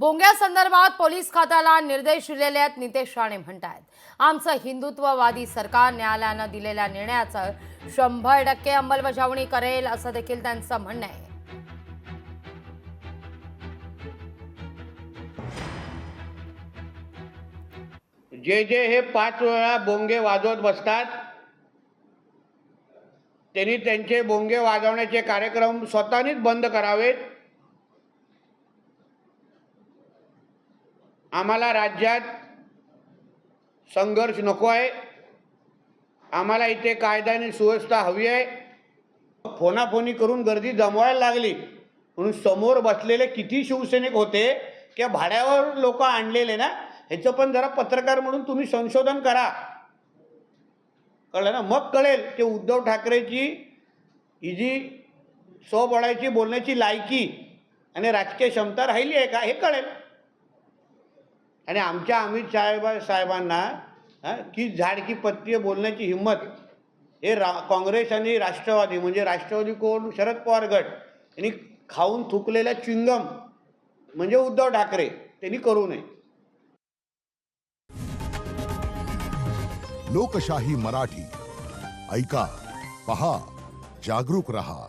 भोंग्यासंदर्भात police खात्याला निर्देश दिलेले आहेत नितेश राणे म्हणतात, आमचं हिंदुत्ववादी सरकार न्यायालयानं दिलेल्या निर्णयाचं 100% अंमलबजावणी करेल असं देखील त्यांचं म्हणणं आहे. जे हे 5 वेळा बोंगे वाजवत बसतात, त्यांनी त्यांचे बोंगे वाजवण्याचे कार्यक्रम स्वतःनीच बंद करावेत. आम्हाला राज्यात संघर्ष नको आहे. आम्हाला इथे कायदा आणि सुव्यवस्था हवी आहे. फोनाफोनी करून गर्दी जमवायला लागली म्हणून समोर बसलेले किती शिवसैनिक होते की भाड्यावर लोक आणलेले ना, ह्याचं पण जरा पत्रकार म्हणून तुम्ही संशोधन करा. कळलं ना? मग कळेल की उद्धव ठाकरेची ही जी स्वबळाची बोलण्याची लायकी आणि राजकीय क्षमता राहिली आहे का हे कळेल. आणि आमच्या अमित साहेबांना की झाडकी पत्ती बोलण्याची हिंमत हे काँग्रेस आणि राष्ट्रवादी म्हणजे राष्ट्रवादी कोण शरद पवार गट यांनी खाऊन थुकलेल्या च्युइंगम म्हणजे उद्धव ठाकरे त्यांनी करू नये. लोकशाही मराठी ऐका, पहा, जागरूक रहा.